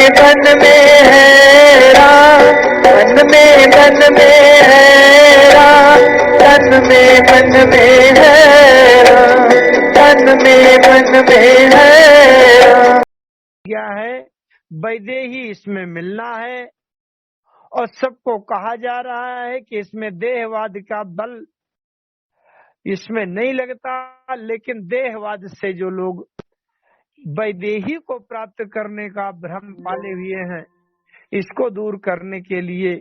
मन में है राम, मन में है राम, तन में मन में है राम, तन में मन में है राम। क्या है, वैदेही इसमें मिलना है और सबको कहा जा रहा है कि इसमें देहवाद का बल इसमें नहीं लगता, लेकिन देहवाद से जो लोग वैदेही को प्राप्त करने का भ्रम पाले हुए हैं, इसको दूर करने के लिए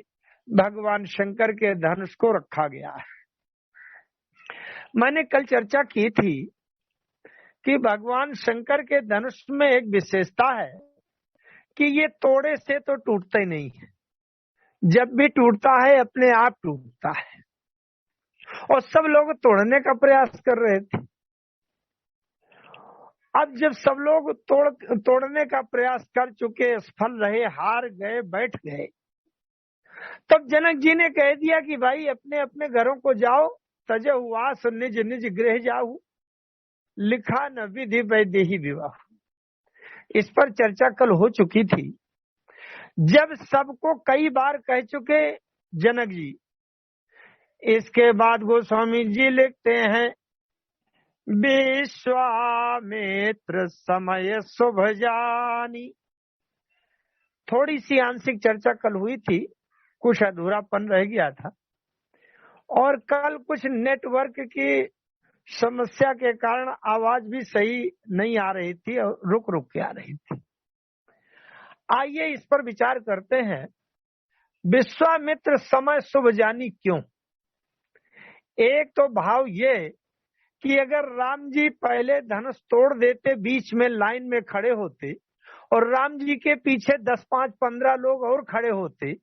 भगवान शंकर के धनुष को रखा गया है। मैंने कल चर्चा की थी कि भगवान शंकर के धनुष में एक विशेषता है कि ये तोड़े से तो टूटता ही नहीं है, जब भी टूटता है अपने आप टूटता है, और सब लोग तोड़ने का प्रयास कर रहे थे। अब जब सब लोग तोड़ने का प्रयास कर चुके, सफल रहे, हार गए, बैठ गए, तब जनक जी ने कह दिया कि भाई अपने अपने घरों को जाओ, तजो हुआ सो निज निज गृह जाऊ, लिखा न विधि वैदेही विवाह। इस पर चर्चा कल हो चुकी थी। जब सबको कई बार कह चुके जनक जी, इसके बाद गोस्वामी जी लिखते हैं, विश्वामित्र समय शुभ जानी। थोड़ी सी आंशिक चर्चा कल हुई थी, कुछ अधूरापन रह गया था, और कल कुछ नेटवर्क की समस्या के कारण आवाज भी सही नहीं आ रही थी और रुक रुक के आ रही थी। आइए इस पर विचार करते हैं, विश्वामित्र समय शुभ जानी क्यों। एक तो भाव ये कि अगर राम जी पहले धनुष तोड़ देते, बीच में लाइन में खड़े होते, और राम जी के पीछे 10, 5, 15 लोग और खड़े होते,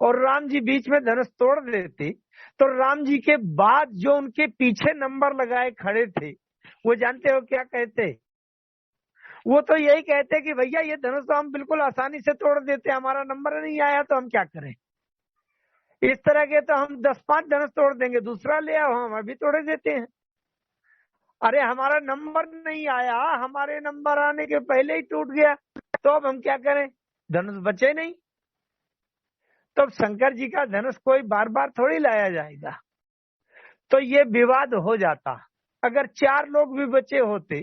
और राम जी बीच में धनुष तोड़ देते, तो राम जी के बाद जो उनके पीछे नंबर लगाए खड़े थे, वो जानते हो क्या कहते? वो तो यही कहते कि भैया ये धनुष तो हम बिल्कुल आसानी से तोड़ देते, हमारा नंबर नहीं आया तो हम क्या करें। इस तरह के तो हम 10, 5 धनुष तोड़ देंगे, दूसरा ले आओ, हम अभी तोड़ देते हैं। अरे हमारा नंबर नहीं आया, हमारे नंबर आने के पहले ही टूट गया, तो अब हम क्या करें, धनुष बचे नहीं। तो अब शंकर जी का धनुष कोई बार बार थोड़ी लाया जाएगा, तो ये विवाद हो जाता। अगर 4 लोग भी बचे होते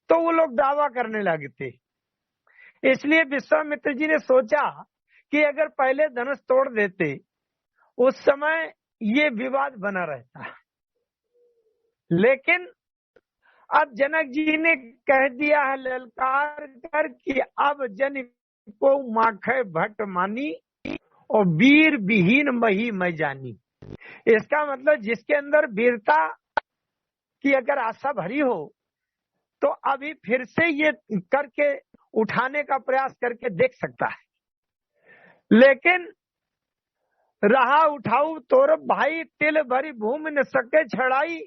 तो वो लोग दावा करने लगते। इसलिए विश्वामित्र जी ने सोचा कि अगर पहले धनुष तोड़ देते, उस समय ये विवाद बना रहता। लेकिन अब जनक जी ने कह दिया है ललकार कर कि अब जन को माखे भट्ट मानी और वीर विहीन मही मैं जानी। इसका मतलब जिसके अंदर वीरता की अगर आशा भरी हो तो अभी फिर से ये करके उठाने का प्रयास करके देख सकता है। लेकिन रहा उठाऊ तोर भाई, तिल भरी भूमि न सके छड़ाई,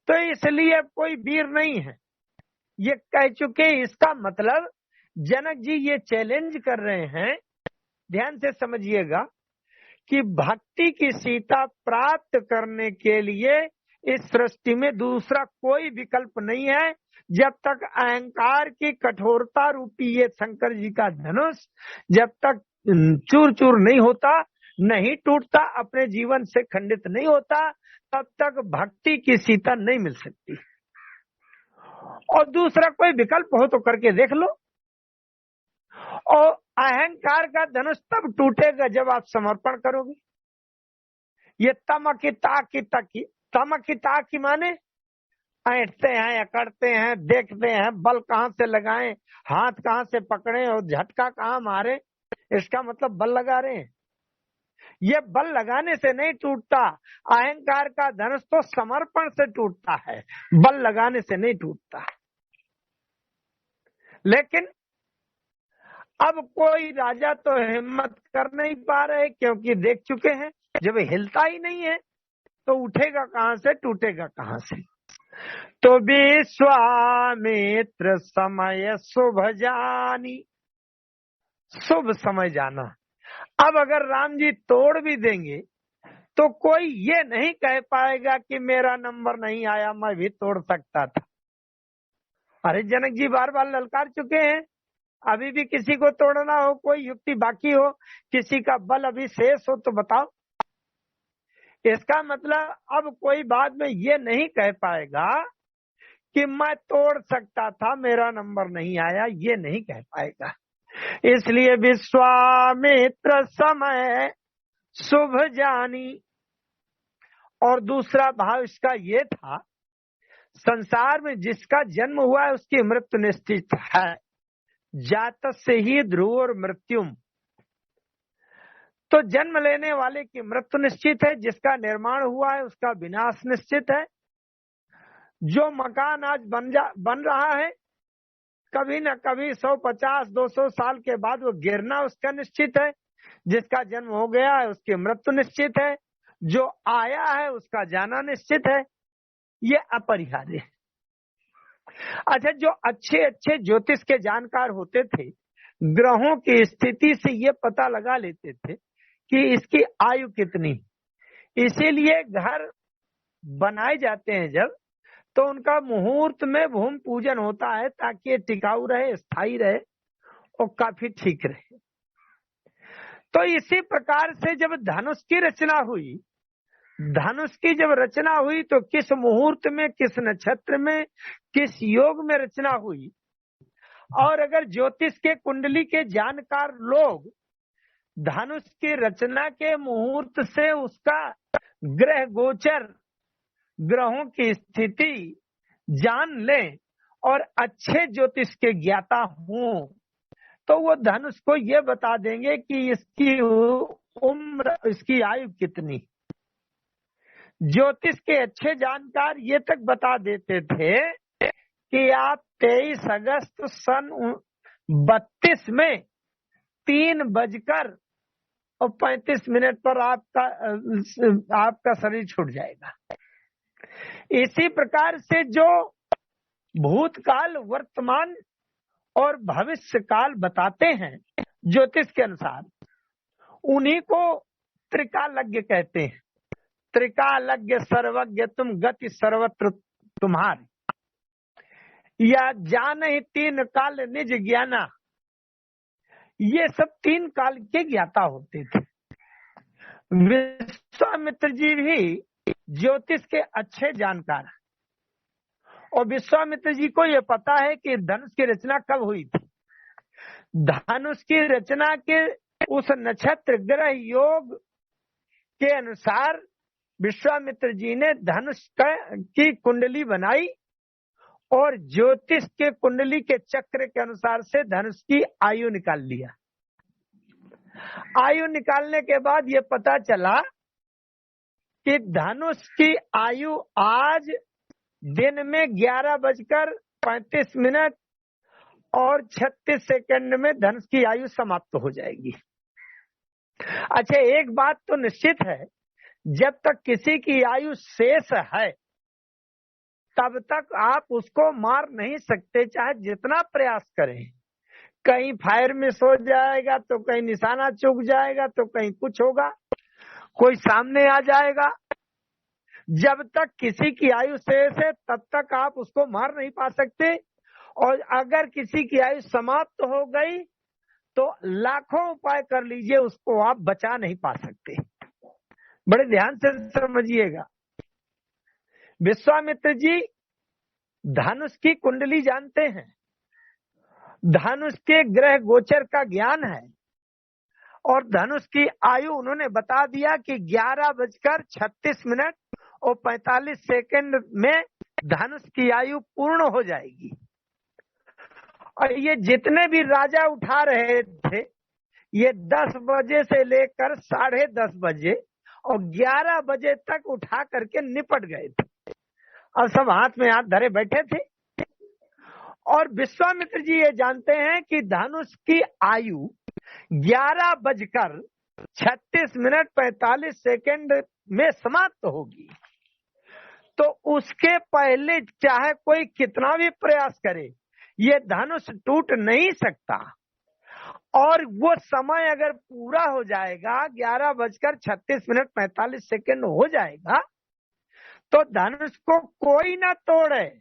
तो इसलिए कोई वीर नहीं है, ये कह चुके। इसका मतलब जनक जी ये चैलेंज कर रहे हैं, ध्यान से समझिएगा, कि भक्ति की सीता प्राप्त करने के लिए इस सृष्टि में दूसरा कोई विकल्प नहीं है। जब तक अहंकार की कठोरता रूपी ये शंकर जी का धनुष जब तक चूर चूर नहीं होता, नहीं टूटता, अपने जीवन से खंडित नहीं होता, तब तक भक्ति की सीता नहीं मिल सकती। और दूसरा कोई विकल्प हो तो करके देख लो। और अहंकार का धनुष तब टूटेगा जब आप समर्पण करोगे। ये तमकिता की तकी, तमकिता की माने ऐंठते हैं, अकड़ते हैं, देखते हैं बल कहाँ से लगाएं, हाथ कहाँ से पकड़े और झटका कहाँ मारे, इसका मतलब बल लगा रहे हैं। ये बल लगाने से नहीं टूटता, अहंकार का धनुष तो समर्पण से टूटता है, बल लगाने से नहीं टूटता। लेकिन अब कोई राजा तो हिम्मत कर नहीं पा रहे, क्योंकि देख चुके हैं जब हिलता ही नहीं है तो उठेगा कहाँ से, टूटेगा कहाँ से। तो विश्वामित्र समय शुभ जानी, शुभ समय जाना। अब अगर राम जी तोड़ भी देंगे तो कोई ये नहीं कह पाएगा कि मेरा नंबर नहीं आया, मैं भी तोड़ सकता था। अरे जनक जी बार बार ललकार चुके हैं, अभी भी किसी को तोड़ना हो, कोई युक्ति बाकी हो, किसी का बल अभी शेष हो तो बताओ। इसका मतलब अब कोई बाद में ये नहीं कह पाएगा कि मैं तोड़ सकता था, मेरा नंबर नहीं आया, ये नहीं कह पाएगा। इसलिए विश्वामित्र समय शुभ जानी। और दूसरा भाव इसका ये था, संसार में जिसका जन्म हुआ है उसकी मृत्यु निश्चित है, जात से ही ध्रुव और मृत्युम। तो जन्म लेने वाले की मृत्यु निश्चित है, जिसका निर्माण हुआ है उसका विनाश निश्चित है। जो मकान आज बन रहा है, कभी न कभी 150-200 साल के बाद वो गिरना उसका निश्चित है। जिसका जन्म हो गया है उसकी मृत्यु निश्चित है, जो आया है उसका जाना निश्चित है, ये अपरिहार्य है। अच्छा, जो अच्छे अच्छे ज्योतिष के जानकार होते थे, ग्रहों की स्थिति से ये पता लगा लेते थे कि इसकी आयु कितनी। इसीलिए घर बनाए जाते हैं जब, तो उनका मुहूर्त में भूमि पूजन होता है ताकि ये टिकाऊ रहे, स्थायी रहे और काफी ठीक रहे। तो इसी प्रकार से जब धनुष की रचना हुई, धनुष की जब रचना हुई तो किस मुहूर्त में, किस नक्षत्र में, किस योग में रचना हुई। और अगर ज्योतिष के कुंडली के जानकार लोग धनुष की रचना के मुहूर्त से उसका ग्रह गोचर, ग्रहों की स्थिति जान लें और अच्छे ज्योतिष के ज्ञाता हों, तो वो धनुष को ये बता देंगे कि इसकी उम्र, इसकी आयु कितनी। ज्योतिष के अच्छे जानकार ये तक बता देते थे कि आप 23 अगस्त सन 32 में 3:35 पर आपका शरीर छूट जाएगा। इसी प्रकार से जो भूतकाल, वर्तमान और भविष्य काल बताते हैं ज्योतिष के अनुसार, उन्हीं को त्रिकालज्ञ कहते हैं। त्रिकालज्ञ सर्वज्ञ तुम गति सर्वत्र तुम्हारी, या जान ही 3 काल निज ज्ञाना, ये सब 3 काल के ज्ञाता होते थे। विश्वामित्र जी भी ज्योतिष के अच्छे जानकार हैं, और विश्वामित्र जी को यह पता है कि धनुष की रचना कब हुई थी। धनुष की रचना के उस नक्षत्र ग्रह योग के अनुसार विश्वामित्र जी ने धनुष की कुंडली बनाई और ज्योतिष के कुंडली के चक्र के अनुसार से धनुष की आयु निकाल लिया। आयु निकालने के बाद ये पता चला कि धनुष की आयु आज दिन में 11:35 और 36 सेकंड में धनुष की आयु समाप्त हो जाएगी। अच्छा, एक बात तो निश्चित है, जब तक किसी की आयु शेष है तब तक आप उसको मार नहीं सकते, चाहे जितना प्रयास करें। कहीं फायर मिस हो जाएगा तो कहीं निशाना चूक जाएगा तो कहीं कुछ होगा, कोई सामने आ जाएगा। जब तक किसी की आयु शेष है तब तक आप उसको मार नहीं पा सकते, और अगर किसी की आयु समाप्त हो गई तो लाखों उपाय कर लीजिए, उसको आप बचा नहीं पा सकते। बड़े ध्यान से समझिएगा। विश्वामित्र जी धनुष की कुंडली जानते हैं, धनुष के ग्रह गोचर का ज्ञान है, और धनुष की आयु उन्होंने बता दिया कि 11:36 और 45 सेकंड में धनुष की आयु पूर्ण हो जाएगी। और ये जितने भी राजा उठा रहे थे, ये 10 बजे से लेकर 10:30 बजे और 11 बजे तक उठा करके निपट गए थे, और सब हाथ में हाथ धरे बैठे थे। और विश्वामित्र जी ये जानते हैं कि धनुष की आयु 11:36 में समाप्त होगी, तो उसके पहले चाहे कोई कितना भी प्रयास करे, ये धनुष टूट नहीं सकता। और वो समय अगर पूरा हो जाएगा, 11:36 हो जाएगा, तो धनुष को कोई ना तोड़े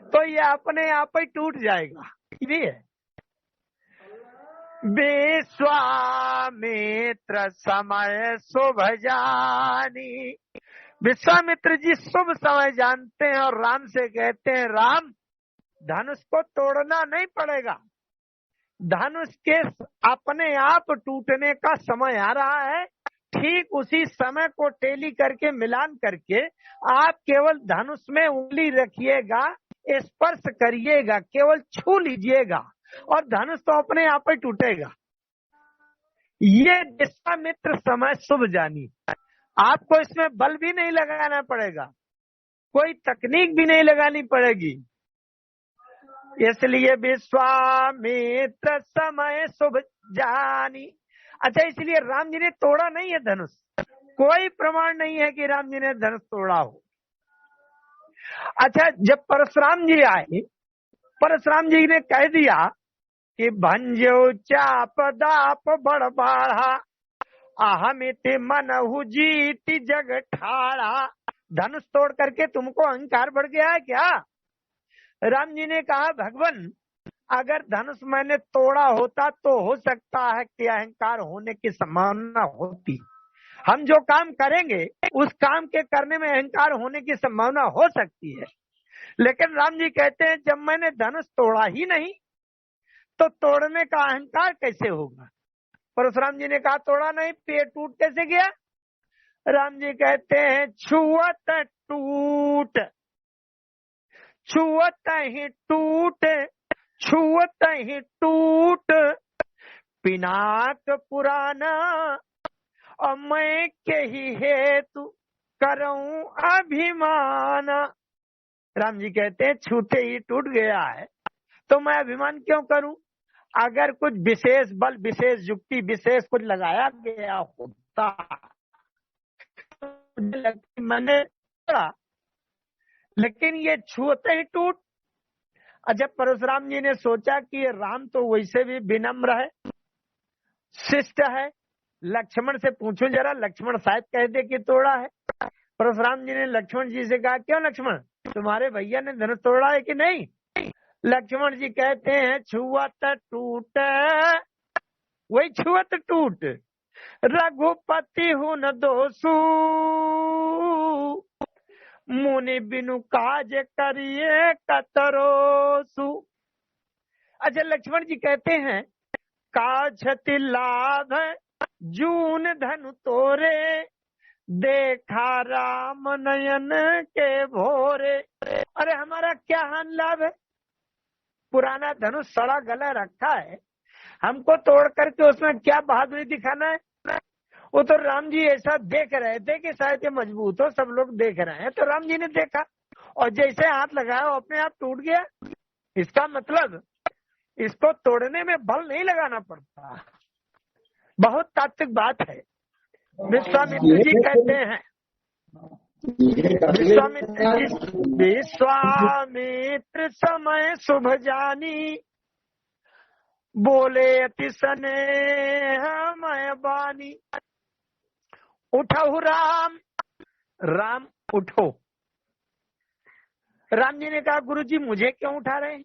तो ये अपने आप ही टूट जाएगा। ये विश्वामित्र समय शुभ जानी, विश्वामित्र जी शुभ समय जानते हैं और राम से कहते हैं, राम धनुष को तोड़ना नहीं पड़ेगा, धनुष के अपने आप टूटने का समय आ रहा है। ठीक उसी समय को टेली करके मिलान करके आप केवल धनुष में उंगली रखिएगा, स्पर्श करिएगा, केवल छू लीजिएगा और धनुष तो अपने आप ही टूटेगा। ये विश्वामित्र समय शुभ जानी, आपको इसमें बल भी नहीं लगाना पड़ेगा, कोई तकनीक भी नहीं लगानी पड़ेगी। इसलिए विश्वामित्र समय शुभ जानी। अच्छा, इसलिए राम जी ने तोड़ा नहीं है धनुष, कोई प्रमाण नहीं है कि राम जी ने धनुष तोड़ा हो। अच्छा, जब परशुराम जी आए, परशुराम जी ने कह दिया कि भंजो चाप दाप बड़ बाढ़ा, अहमिति मनहु जीति जग ठाड़ा। धनुष तोड़ करके तुमको अहंकार बढ़ गया है क्या? राम जी ने कहा, भगवान अगर धनुष मैंने तोड़ा होता तो हो सकता है कि अहंकार होने की संभावना होती। हम जो काम करेंगे उस काम के करने में अहंकार होने की संभावना हो सकती है, लेकिन राम जी कहते हैं जब मैंने धनुष तोड़ा ही नहीं तो तोड़ने का अहंकार कैसे होगा? परशुराम जी ने कहा तोड़ा नहीं, पेड़ टूट कैसे गया? राम जी कहते हैं छुअत टूट, छुअत ही टूट, छुअत ही टूट, पिनाक पुराना और मैं के ही हेतु करूं अभिमान। राम जी कहते हैं छूते ही टूट गया है तो मैं अभिमान क्यों करूं? अगर कुछ विशेष बल, विशेष युक्ति, विशेष कुछ लगाया गया होता मैंने तोड़ा, लेकिन ये छूते ही टूट। अच्छा, परशुराम जी ने सोचा कि ये राम तो वैसे भी विनम्र है, शिष्ट है, लक्ष्मण से पूछो जरा, लक्ष्मण शायद कह दे कि तोड़ा है। परशुराम जी ने लक्ष्मण जी से कहा, क्यों लक्ष्मण, तुम्हारे भैया ने धनुष तोड़ा है कि नहीं? लक्ष्मण जी कहते हैं छुअत टूट, वही छुअत टूट, रघुपति हूं न दोषु, मुनि बिनु काज करिए कतरोसु। अच्छा, लक्ष्मण जी कहते हैं काछति लाभ जून धनु तोरे, देखा राम नयन के भोरे। अरे हमारा क्या हानि लाभ है? पुराना धनुष सड़ा गला रखा है, हमको तोड़ करके उसमें क्या बहादुरी दिखाना है? वो तो राम जी ऐसा देख रहे थे कि शायद ये मजबूत हो, सब लोग देख रहे हैं, तो राम जी ने देखा और जैसे हाथ लगाया वो अपने आप टूट गया। इसका मतलब इसको तोड़ने में बल नहीं लगाना पड़ता। बहुत तात्विक बात है। विश्वामित्र जी कहते हैं, विश्वामित्र समय शुभ जानी, बोले अति स्नेह बानी। उठो राम, राम उठो। राम जी ने कहा गुरु जी मुझे क्यों उठा रहे हैं?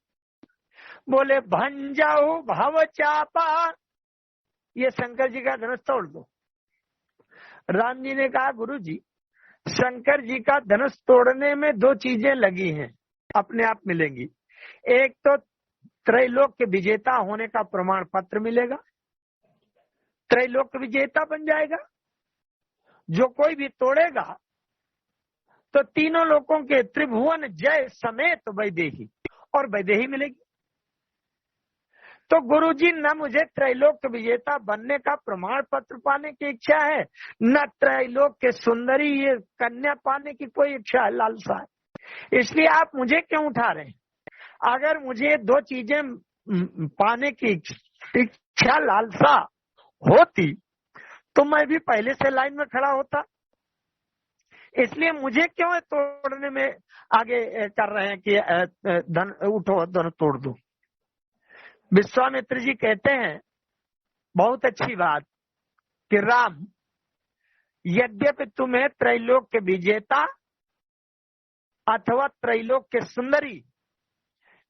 बोले भंजाओ भव चापा, ये शंकर जी का धनुष तोड़ दो। राम जी ने कहा गुरु जी शंकर जी का धनुष तोड़ने में 2 चीजें लगी हैं, अपने आप मिलेंगी। एक तो त्रैलोक के विजेता होने का प्रमाण पत्र मिलेगा, त्रैलोक विजेता बन जाएगा। जो कोई भी तोड़ेगा तो तीनों लोगों के त्रिभुवन जय समेत वैदेही, और वैदेही मिलेगी। तो गुरुजी, न मुझे त्रैलोक विजेता बनने का प्रमाण पत्र पाने की इच्छा है, न त्रैलोक के सुंदरी ये कन्या पाने की कोई इच्छा है, लालसा है। इसलिए आप मुझे क्यों उठा रहे हैं? अगर मुझे दो चीजें पाने की इच्छा लालसा होती तो मैं भी पहले से लाइन में खड़ा होता। इसलिए मुझे क्यों तोड़ने में आगे कर रहे हैं कि धन उठो धन तोड़ दो। विश्वामित्र जी कहते हैं, बहुत अच्छी बात कि राम, यद्यपि तुम्हें त्रैलोक के विजेता अथवा त्रैलोक के सुंदरी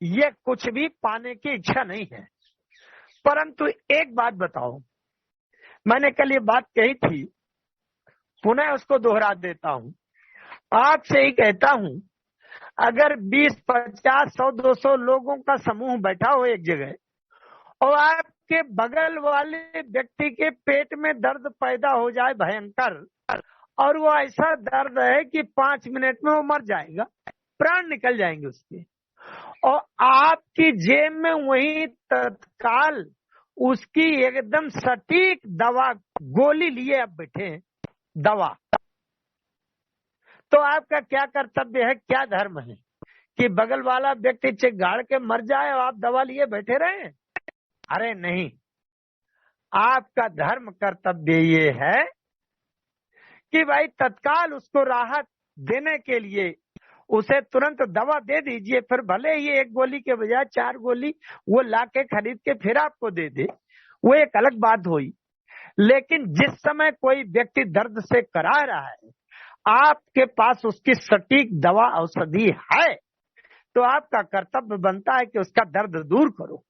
ये कुछ भी पाने की इच्छा नहीं है, परंतु एक बात बताओ, मैंने कल ये बात कही थी, पुनः उसको दोहरा देता हूं, आपसे ही कहता हूं, अगर 20, 50, 100, 200 लोगों का समूह बैठा हो एक जगह और आपके बगल वाले व्यक्ति के पेट में दर्द पैदा हो जाए भयंकर, और वो ऐसा दर्द है कि 5 मिनट में वो मर जाएगा, प्राण निकल जाएंगे उसके, और आपकी जेब में वही तत्काल उसकी एकदम सटीक दवा गोली लिए आप बैठे हैं, दवा, तो आपका क्या कर्तव्य है, क्या धर्म है कि बगल वाला व्यक्ति चिगाड़ के मर जाए और आप दवा लिए बैठे रहे? अरे नहीं, आपका धर्म कर्तव्य ये है कि भाई तत्काल उसको राहत देने के लिए उसे तुरंत दवा दे दीजिए, फिर भले ही 1 गोली के बजाय 4 गोली वो लाके खरीद के फिर आपको दे दे, वो एक अलग बात हुई। लेकिन जिस समय कोई व्यक्ति दर्द से करा रहा है, आपके पास उसकी सटीक दवा औषधि है, तो आपका कर्तव्य बनता है कि उसका दर्द दूर करो।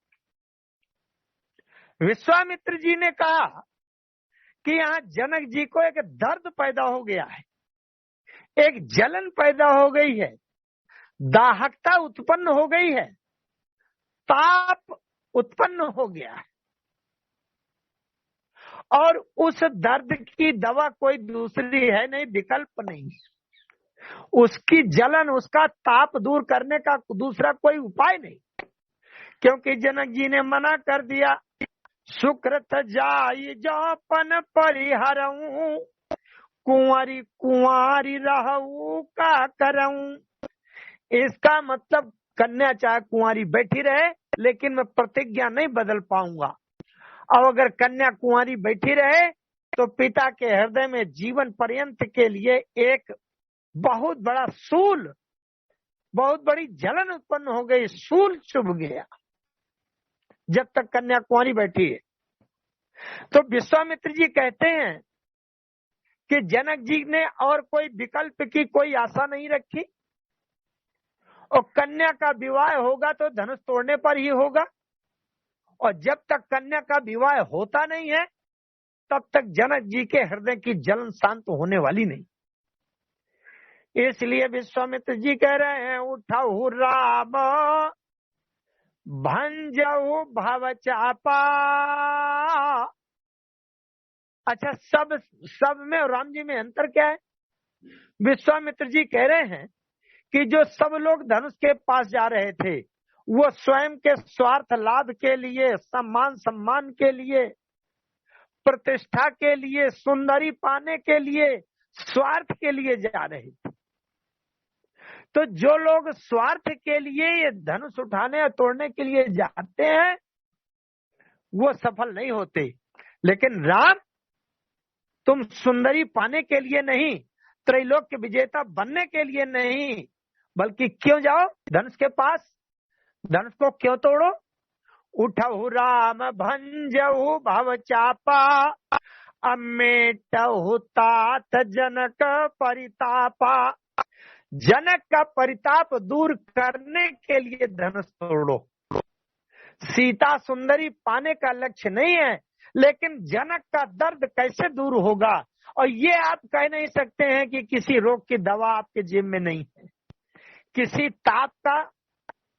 विश्वामित्र जी ने कहा कि यहाँ जनक जी को एक दर्द पैदा हो गया है, एक जलन पैदा हो गई है, दाहकता उत्पन्न हो गई है, ताप उत्पन्न हो गया है, और उस दर्द की दवा कोई दूसरी है नहीं, विकल्प नहीं, उसकी जलन, उसका ताप दूर करने का दूसरा कोई उपाय नहीं, क्योंकि जनक जी ने मना कर दिया, सुकृत जाई जापन परिहरऊं, कुंवारी कुंवारी रहूं का करऊं। इसका मतलब कन्या चाहे कुंवारी बैठी रहे, लेकिन मैं प्रतिज्ञा नहीं बदल पाऊंगा, और अगर कन्या कुंवारी बैठी रहे तो पिता के हृदय में जीवन पर्यंत के लिए एक बहुत बड़ा सूल, बहुत बड़ी जलन उत्पन्न हो गई, सूल चुभ गया जब तक कन्या कुंवारी बैठी है। तो विश्वामित्र जी कहते हैं कि जनक जी ने और कोई विकल्प की कोई आशा नहीं रखी, और कन्या का विवाह होगा तो धनुष तोड़ने पर ही होगा, और जब तक कन्या का विवाह होता नहीं है तब तक जनक जी के हृदय की जलन शांत होने वाली नहीं। इसलिए विश्वामित्र जी कह रहे हैं, उठऊ राम भंजऊ भव चापा। अच्छा, सब में और राम जी में अंतर क्या है? विश्वामित्र जी कह रहे हैं कि जो सब लोग धनुष के पास जा रहे थे, वो स्वयं के स्वार्थ लाभ के लिए, सम्मान के लिए, प्रतिष्ठा के लिए, सुंदरी पाने के लिए, स्वार्थ के लिए जा रहे थे। तो जो लोग स्वार्थ के लिए ये धनुष उठाने और तोड़ने के लिए जाते हैं वो सफल नहीं होते। लेकिन राम, तुम सुंदरी पाने के लिए नहीं, त्रैलोक के विजेता बनने के लिए नहीं, बल्कि क्यों जाओ धनुष के पास, धनुष को क्यों तोड़ो? उठऊ राम भंजऊ भव चापा, अमेटहु तात जनक परितापा। जनक का परिताप दूर करने के लिए धनुष तोड़ो। सीता सुंदरी पाने का लक्ष्य नहीं है, लेकिन जनक का दर्द कैसे दूर होगा, और ये आप कह नहीं सकते हैं कि किसी रोग की दवा आपके जेब में नहीं है, किसी ताप का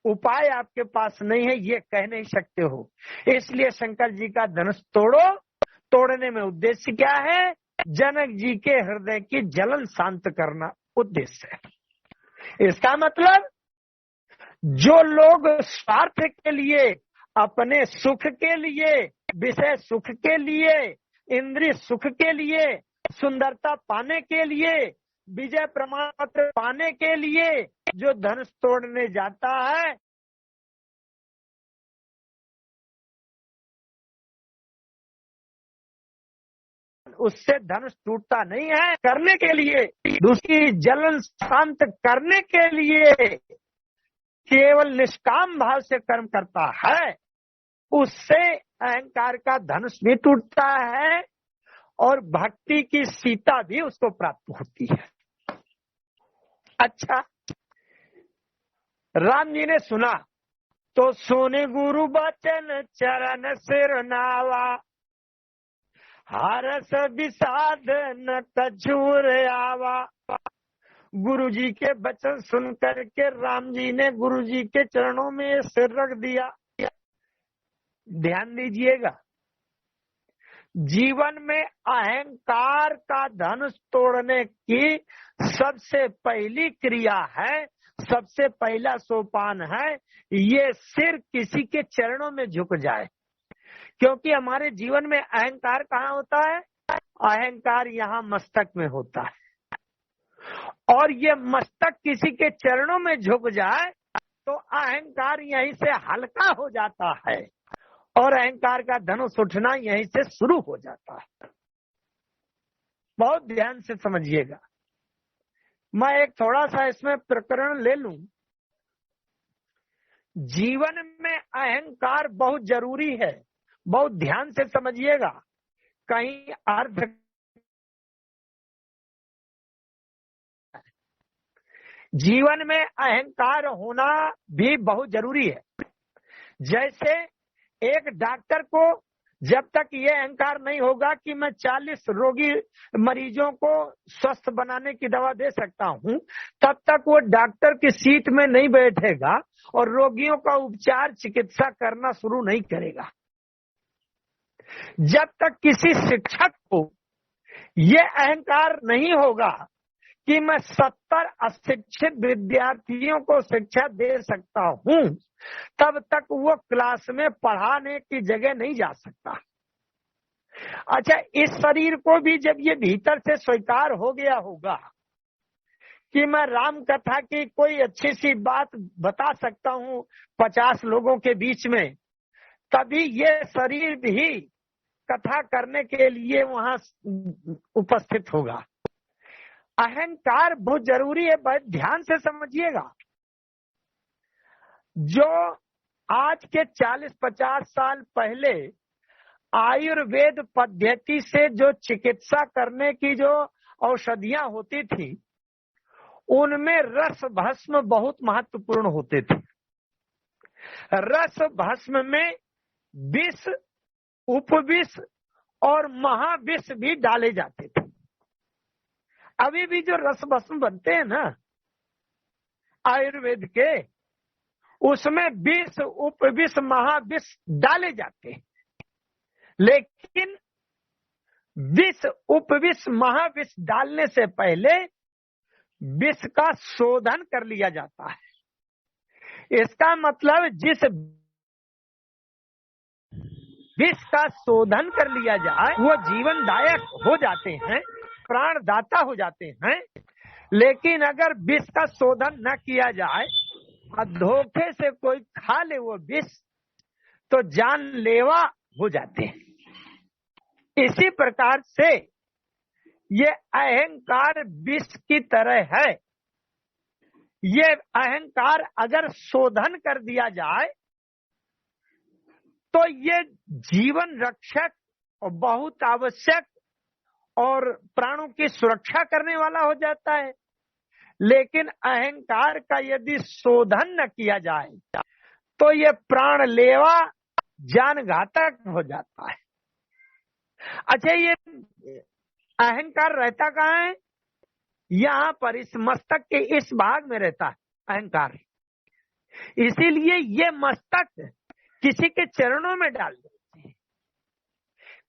उपाय आपके पास नहीं है, ये कह नहीं सकते हो। इसलिए शंकर जी का धनुष तोड़ो। तोड़ने में उद्देश्य क्या है? जनक जी के हृदय की जलन शांत करना, उद्देश्य है। इसका मतलब जो लोग स्वार्थ के लिए, अपने सुख के लिए, विषय सुख के लिए, इंद्रिय सुख के लिए, सुंदरता पाने के लिए, विजय प्रमाण पत्र पाने के लिए जो धनुष तोड़ने जाता है, उससे धनुष टूटता नहीं है। करने के लिए, दूसरी जलन शांत करने के लिए केवल निष्काम भाव से कर्म करता है, उससे अहंकार का धनुष भी टूटता है और भक्ति की सीता भी उसको प्राप्त होती है। अच्छा, राम जी ने सुना तो सुने गुरु बचन चरण सिर नावा, हरस विषाद न कछुर आवा। गुरु जी के वचन सुन करके राम जी ने गुरु जी के चरणों में सिर रख दिया। ध्यान दीजिएगा, जीवन में अहंकार का धनुष तोड़ने की सबसे पहली क्रिया है, सबसे पहला सोपान है, ये सिर किसी के चरणों में झुक जाए। क्योंकि हमारे जीवन में अहंकार कहाँ होता है? अहंकार यहाँ मस्तक में होता है, और ये मस्तक किसी के चरणों में झुक जाए तो अहंकार यहीं से हल्का हो जाता है और अहंकार का धनुष उठना यहीं से शुरू हो जाता है। बहुत ध्यान से समझिएगा। मैं एक थोड़ा सा इसमें प्रकरण ले लूं। जीवन में अहंकार बहुत जरूरी है, बहुत ध्यान से समझिएगा। कहीं अर्थ जीवन में अहंकार होना भी बहुत जरूरी है। जैसे एक डॉक्टर को जब तक ये अहंकार नहीं होगा कि मैं 40 रोगी मरीजों को स्वस्थ बनाने की दवा दे सकता हूं, तब तक वो डॉक्टर की सीट में नहीं बैठेगा और रोगियों का उपचार चिकित्सा करना शुरू नहीं करेगा। जब तक किसी शिक्षक को ये अहंकार नहीं होगा कि मैं 70 अशिक्षित विद्यार्थियों को शिक्षा दे सकता हूं, तब तक वो क्लास में पढ़ाने की जगह नहीं जा सकता। अच्छा, इस शरीर को भी जब ये भीतर से स्वीकार हो गया होगा कि मैं राम कथा की कोई अच्छी सी बात बता सकता हूं 50 लोगों के बीच में, तभी ये शरीर भी कथा करने के लिए वहां उपस्थित होगा। अहंकार बहुत जरूरी है, बहुत ध्यान से समझिएगा। जो आज के 40-50 साल पहले आयुर्वेद पद्धति से जो चिकित्सा करने की जो औषधियां होती थी, उनमें रस भस्म बहुत महत्वपूर्ण होते थे। रस भस्म में विष, उपविष और महाविष भी डाले जाते थे। अभी भी जो रस भस्म बनते हैं ना आयुर्वेद के, उसमें विष, उपविष, महाविष डाले जाते हैं, लेकिन विष, उपविष, महाविष डालने से पहले विष का शोधन कर लिया जाता है। इसका मतलब जिस विष का शोधन कर लिया जाए वो जीवनदायक हो जाते हैं, प्राणदाता हो जाते हैं। लेकिन अगर विष का शोधन न किया जाए और धोखे से कोई खा ले वो विष, तो जानलेवा हो जाते हैं। इसी प्रकार से ये अहंकार विष की तरह है। ये अहंकार अगर शोधन कर दिया जाए तो ये जीवन रक्षक और बहुत आवश्यक और प्राणों की सुरक्षा करने वाला हो जाता है। लेकिन अहंकार का यदि शोधन न किया जाए तो ये प्राणलेवा, जान घातक हो जाता है। अच्छा, ये अहंकार रहता कहाँ है? यहाँ पर इस मस्तक के इस भाग में रहता है अहंकार। इसीलिए ये मस्तक किसी के चरणों में डाल देते हैं।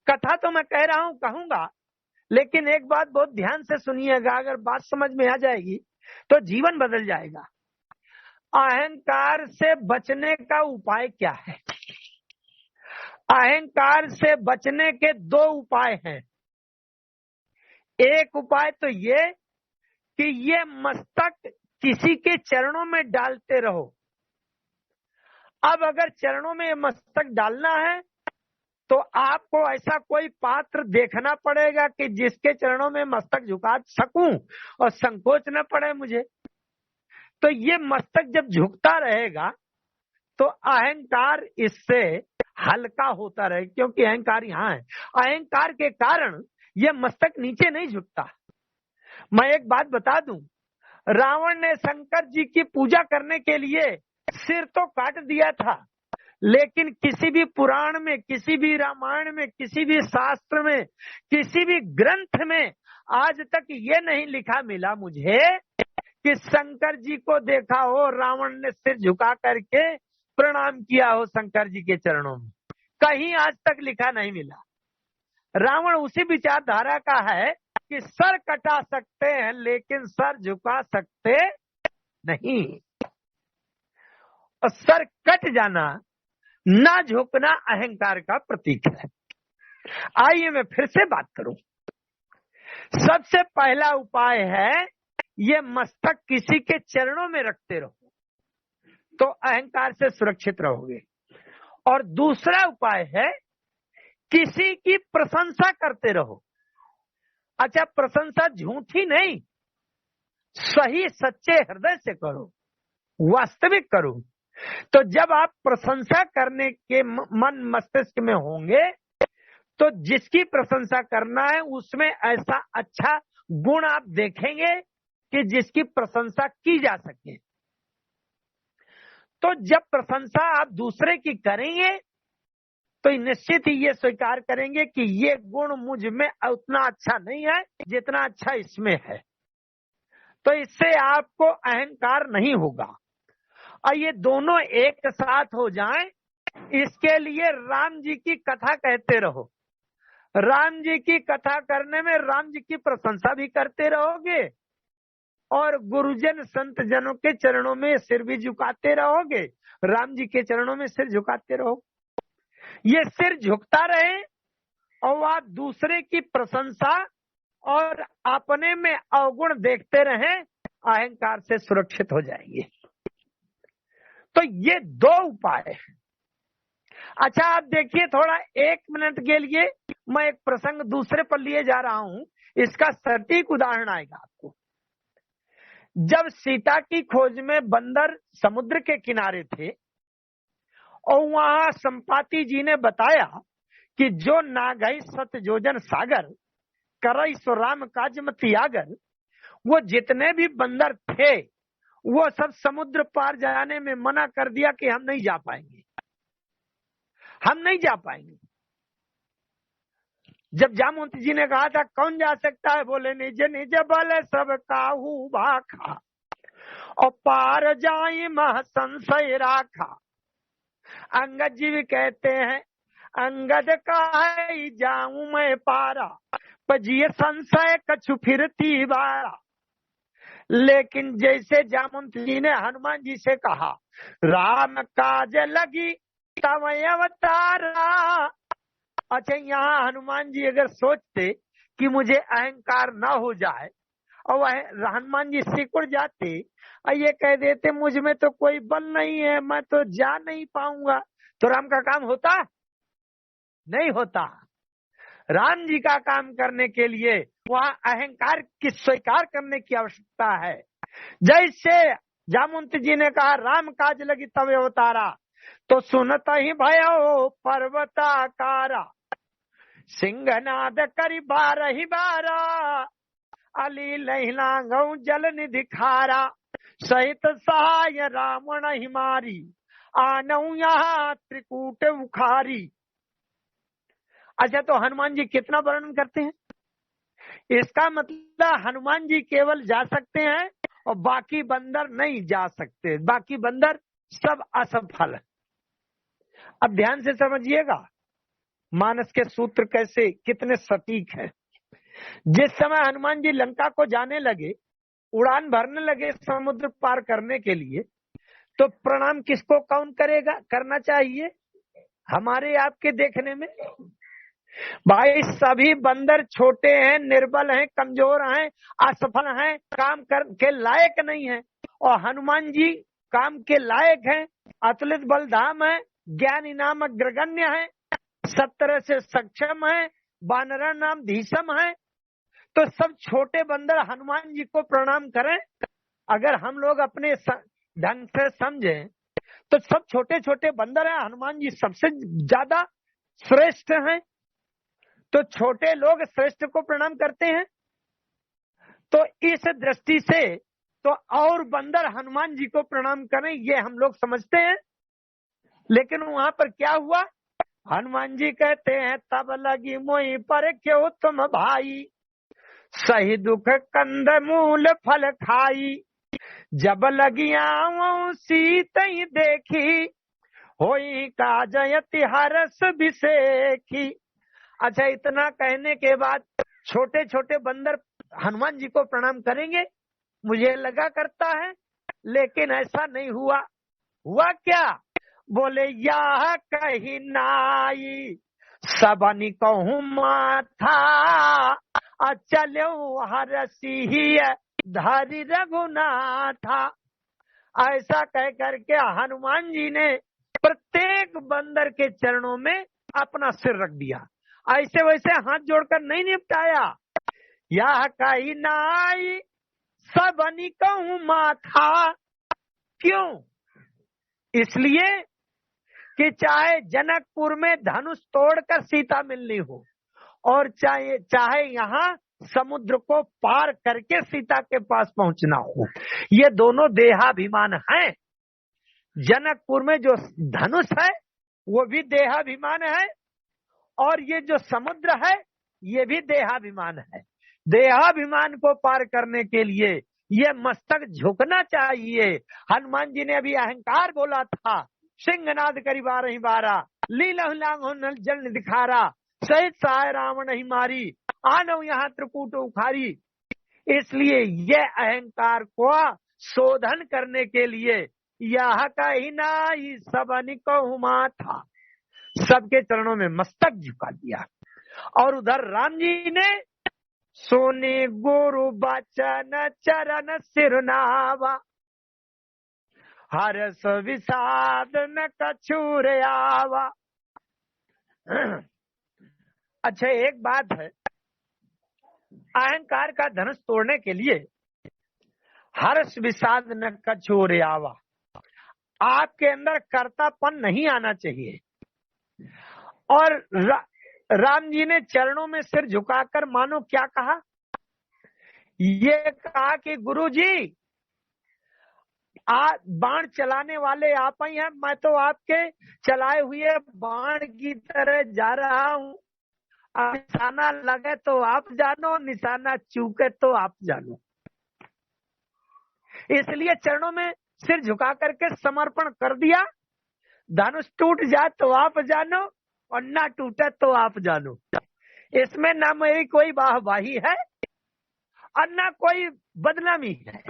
कथा तो मैं कह रहा हूं, कहूंगा, लेकिन एक बात बहुत ध्यान से सुनिएगा, अगर बात समझ में आ जाएगी तो जीवन बदल जाएगा। अहंकार से बचने का उपाय क्या है? अहंकार से बचने के दो उपाय हैं। एक उपाय तो ये कि ये मस्तक किसी के चरणों में डालते रहो। अब अगर चरणों में मस्तक डालना है तो आपको ऐसा कोई पात्र देखना पड़ेगा कि जिसके चरणों में मस्तक झुका सकूं और संकोच न पड़े मुझे। तो ये मस्तक जब झुकता रहेगा तो अहंकार इससे हल्का होता रहे, क्योंकि अहंकार यहाँ है। अहंकार के कारण ये मस्तक नीचे नहीं झुकता। मैं एक बात बता दूं, रावण ने शंकर जी की पूजा करने के लिए सिर तो काट दिया था, लेकिन किसी भी पुराण में, किसी भी रामायण में, किसी भी शास्त्र में, किसी भी ग्रंथ में आज तक ये नहीं लिखा मिला मुझे कि शंकर जी को देखा हो रावण ने सिर झुका करके प्रणाम किया हो शंकर जी के चरणों में। कहीं आज तक लिखा नहीं मिला। रावण उसी विचारधारा का है कि सर कटा सकते हैं लेकिन सर झुका सकते नहीं। और सर कट जाना, ना झुकना अहंकार का प्रतीक है। आइए मैं फिर से बात करूं। सबसे पहला उपाय है ये मस्तक किसी के चरणों में रखते रहो तो अहंकार से सुरक्षित रहोगे। और दूसरा उपाय है किसी की प्रशंसा करते रहो। अच्छा, प्रशंसा झूठी नहीं, सही सच्चे हृदय से करो, वास्तविक करो। तो जब आप प्रशंसा करने के मन मस्तिष्क में होंगे तो जिसकी प्रशंसा करना है उसमें ऐसा अच्छा गुण आप देखेंगे कि जिसकी प्रशंसा की जा सके। तो जब प्रशंसा आप दूसरे की करेंगे तो निश्चित ही ये स्वीकार करेंगे कि ये गुण मुझ में उतना अच्छा नहीं है जितना अच्छा इसमें है। तो इससे आपको अहंकार नहीं होगा। और ये दोनों एक साथ हो जाएं, इसके लिए राम जी की कथा कहते रहो। राम जी की कथा करने में राम जी की प्रशंसा भी करते रहोगे और गुरुजन संत जनों के चरणों में सिर भी झुकाते रहोगे। राम जी के चरणों में सिर झुकाते रहो। ये सिर झुकता रहे और आप दूसरे की प्रशंसा और अपने में अवगुण देखते रहें, अहंकार से सुरक्षित हो जाएंगे। तो ये दो उपाय हैं। अच्छा, आप देखिए, थोड़ा 1 मिनट के लिए मैं एक प्रसंग दूसरे पर लिए जा रहा हूं, इसका सटीक उदाहरण आएगा आपको। जब सीता की खोज में बंदर समुद्र के किनारे थे और वहां संपाति जी ने बताया कि जो नागई सत जोजन सागर करई सो राम काज मति आगर, वो जितने भी बंदर थे वो सब समुद्र पार जाने में मना कर दिया कि हम नहीं जा पाएंगे, हम नहीं जा पाएंगे। जब जामवंत जी ने कहा था कौन जा सकता है, बोले निज निज बल सब काहू भाखा और पार जाए मह संशय राखा। अंगद जी भी कहते हैं अंगद का जाऊं मैं पारा, पजिए संशय कछु फिरती बारा। लेकिन जैसे जामवंत जी ने हनुमान जी से कहा राम काज लगी तब अवतारा। अच्छा, यहाँ हनुमान जी अगर सोचते कि मुझे अहंकार न हो जाए और वह हनुमान जी सिकुड़ जाते और ये कह देते मुझ में तो कोई बल नहीं है, मैं तो जा नहीं पाऊंगा, तो राम का काम होता नहीं होता। राम जी का काम करने के लिए वहाँ अहंकार की स्वीकार करने की आवश्यकता है। जैसे जामवंत जी ने कहा राम काज लगी तब अवतारा, तो सुनता ही भयो पर्वताकारा, सिंहनाद करी बारही बारा, अली लहिला गौ जल निधि खारा, सहित सहाय रावण हिमारी, आनऊ यहाँ त्रिकूट उखारी। अच्छा, तो हनुमान जी कितना वर्णन करते हैं? इसका मतलब हनुमान जी केवल जा सकते हैं और बाकी बंदर नहीं जा सकते, बाकी बंदर सब असफल है। अब ध्यान से समझिएगा मानस के सूत्र कैसे कितने सटीक हैं। जिस समय हनुमान जी लंका को जाने लगे, उड़ान भरने लगे समुद्र पार करने के लिए, तो प्रणाम किसको कौन करेगा, करना चाहिए? हमारे आपके देखने में भाई सभी बंदर छोटे हैं, निर्बल हैं, कमजोर हैं, असफल हैं, काम कर के लायक नहीं हैं, और हनुमान जी काम के लायक हैं, अतुलित बलधाम है, ज्ञान इनाम अग्रगण्य है, सब तरह से सक्षम है, वानर नाम धीसम है। तो सब छोटे बंदर हनुमान जी को प्रणाम करें। अगर हम लोग अपने ढंग से समझें तो सब छोटे छोटे बंदर हैं, हनुमान जी सबसे ज्यादा श्रेष्ठ हैं, तो छोटे लोग श्रेष्ठ को प्रणाम करते हैं। तो इस दृष्टि से तो और बंदर हनुमान जी को प्रणाम करें, ये हम लोग समझते हैं। लेकिन वहां पर क्या हुआ, हनुमान जी कहते हैं तब लगी मोई पर क्यों तुम भाई, सही दुख कंद मूल फल खाई, जब लगिया सीत ही देखी, होई का जयति हरस विसेखी। अच्छा, इतना कहने के बाद छोटे छोटे बंदर हनुमान जी को प्रणाम करेंगे, मुझे लगा करता है, लेकिन ऐसा नहीं हुआ। हुआ क्या, बोले यह कही नाई सबनी कहूँ माथा, चलो हरसी धरि रघुनाथा। ऐसा कह करके हनुमान जी ने प्रत्येक बंदर के चरणों में अपना सिर रख दिया, ऐसे वैसे हाथ जोड़कर नहीं निपटाया। यह कही नाई सबनी कहूँ माथा, क्यों? इसलिए कि चाहे जनकपुर में धनुष तोड़कर सीता मिलनी हो, और चाहे यहाँ समुद्र को पार करके सीता के पास पहुंचना हो, ये दोनों देहाभिमान हैं। जनकपुर में जो धनुष है वो भी देहाभिमान है, और ये जो समुद्र है ये भी देहाभिमान है। देहाभिमान को पार करने के लिए ये मस्तक झुकना चाहिए। हनुमान जी ने अभी अहंकार बोला था, सिंहनाद करी बारही बारा, लीला लांघो जल दिखारा, सहित सहाय रावण ही मारी, आनव यहाँ त्रिकूट उखारी। इसलिए ये अहंकार को शोधन करने के लिए यह कही नाई सबनी कहूँ माथा, सबके चरणों में मस्तक झुका दिया। और उधर राम जी ने सोने गुरु बचन चरण सिरनावा, हरस विषाद न कछूर आवा। अच्छा, एक बात है, अहंकार का धनुष तोड़ने के लिए हर्ष विषाद न कछूर आवा, आपके अंदर कर्तापन नहीं आना चाहिए। और राम जी ने चरणों में सिर झुकाकर मानो क्या कहा, ये कहा कि गुरु जी बाण चलाने वाले आप ही हैं, मैं तो आपके चलाए हुए बाण की तरह जा रहा हूं, निशाना लगे तो आप जानो, निशाना चूके तो आप जानो। इसलिए चरणों में सिर झुका करके समर्पण कर दिया। धनुष टूट जाए तो आप जानो, और ना टूटे तो आप जानो। इसमें ना मेरी कोई वाहवाही है और ना कोई बदनामी है।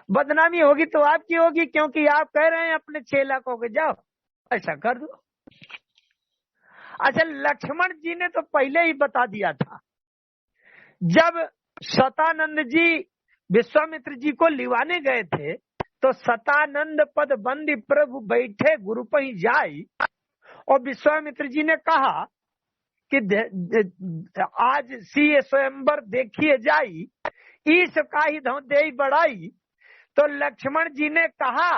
बदनामी होगी तो आपकी होगी, क्योंकि आप कह रहे हैं अपने चेला को कि जाओ ऐसा कर दो। अच्छा, लक्ष्मण जी ने तो पहले ही बता दिया था, जब सतानंद जी विश्वामित्र जी को लिवाने गए थे तो सतानंद पद बंदी प्रभु बैठे गुरु पही जाई, और विश्वामित्र जी ने कहा कि आज सीए स्वयंवर देखिए जाई, ईश का ही धो दे बढ़ाई। तो लक्ष्मण जी ने कहा,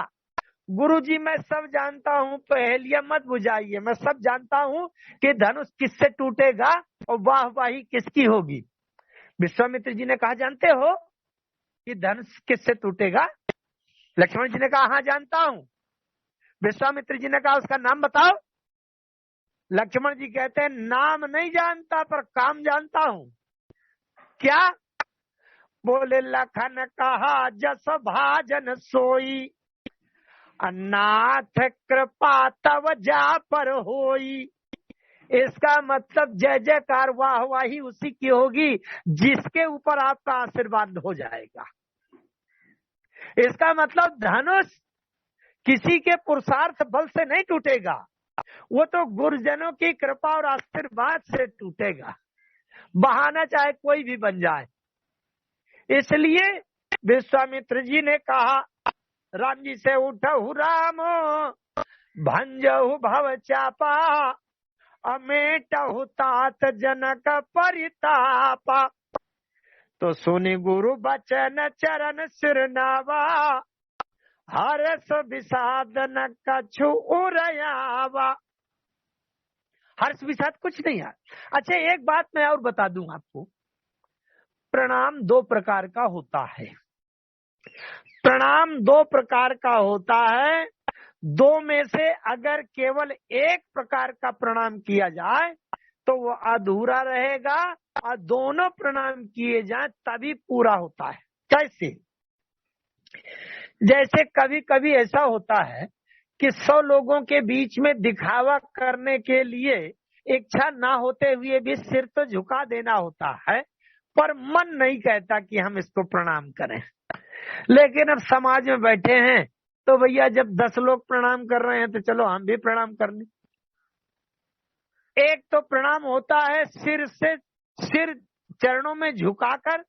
गुरुजी मैं सब जानता हूँ, पहेलियां मत बुझाइए, मैं सब जानता हूँ कि धनुष किससे टूटेगा और वाहवाही किसकी होगी। विश्वामित्र जी ने कहा, जानते हो कि धनुष किससे टूटेगा? लक्ष्मण जी ने कहा, हाँ जानता हूँ। विश्वामित्र जी ने कहा, उसका नाम बताओ। लक्ष्मण जी कहते हैं, नाम नहीं जानता पर काम जानता हूँ। क्या? बोले, लखन कहा जस भाजन सोई, नाथ कृपा तव जा पर होई, इसका मतलब जय जयकार वाहवाही उसी की होगी जिसके ऊपर आपका आशीर्वाद हो जाएगा। इसका मतलब धनुष किसी के पुरुषार्थ बल से नहीं टूटेगा, वो तो गुरुजनों की कृपा और आशीर्वाद से टूटेगा, बहाना चाहे कोई भी बन जाए। इसलिए विश्वामित्र जी ने कहा राम जी से, उठहु राम भंजहु भव चापा, अमेटहु तात जनक परितापा। तो सुनि गुरु बचन चरण सिर नावा, हर्ष विषाद न कछु उरयावा। हर्ष विषाद कुछ नहीं है। अच्छा, एक बात मैं और बता दूं आपको, प्रणाम दो प्रकार का होता है। प्रणाम दो प्रकार का होता है। दो में से अगर केवल एक प्रकार का प्रणाम किया जाए तो वो अधूरा रहेगा, और दोनों प्रणाम किए जाए तभी पूरा होता है। कैसे? जैसे कभी कभी ऐसा होता है कि 100 लोगों के बीच में दिखावा करने के लिए इच्छा ना होते हुए भी सिर तो झुका देना होता है, पर मन नहीं कहता कि हम इसको प्रणाम करें। लेकिन अब समाज में बैठे हैं तो भैया जब 10 लोग प्रणाम कर रहे हैं तो चलो हम भी प्रणाम कर लें। एक तो प्रणाम होता है सिर चरणों में झुकाकर,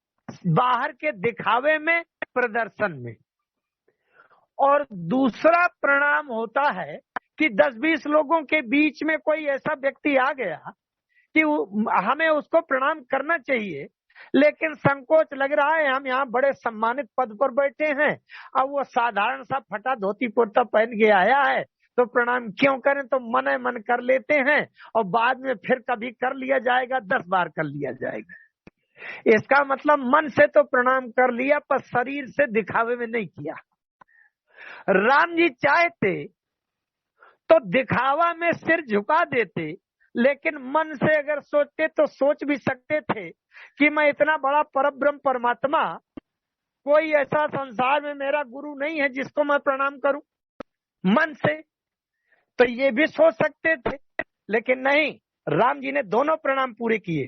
बाहर के दिखावे में, प्रदर्शन में। और दूसरा प्रणाम होता है कि 10-20 लोगों के बीच में कोई ऐसा व्यक्ति आ गया कि हमें उसको प्रणाम करना चाहिए, लेकिन संकोच लग रहा है, हम यहाँ बड़े सम्मानित पद पर बैठे हैं, अब वो साधारण सा फटा धोती कुर्ता पहन के आया है तो प्रणाम क्यों करें, तो मन है मन कर लेते हैं, और बाद में फिर कभी कर लिया जाएगा, 10 बार कर लिया जाएगा। इसका मतलब मन से तो प्रणाम कर लिया पर शरीर से दिखावे में नहीं किया। राम जी चाहते तो दिखावा में सिर झुका देते, लेकिन मन से अगर सोचते तो सोच भी सकते थे कि मैं इतना बड़ा परब्रह्म परमात्मा, कोई ऐसा संसार में मेरा गुरु नहीं है जिसको मैं प्रणाम करूं। मन से तो ये भी सोच सकते थे, लेकिन नहीं, राम जी ने दोनों प्रणाम पूरे किए।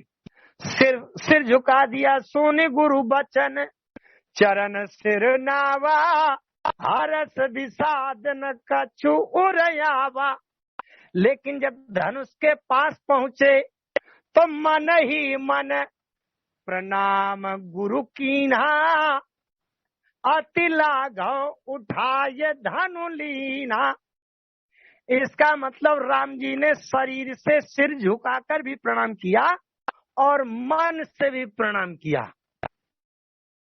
सिर झुका दिया, सुनि गुरु बचन चरण सिर नावा, हर्ष विषाद न कछु उरयावा। लेकिन जब धनुष के पास पहुंचे तो मन ही मन प्रणाम गुरु कीन्हा, अति लाघव उठाए धनु लीना। इसका मतलब राम जी ने शरीर से सिर झुकाकर भी प्रणाम किया और मन से भी प्रणाम किया।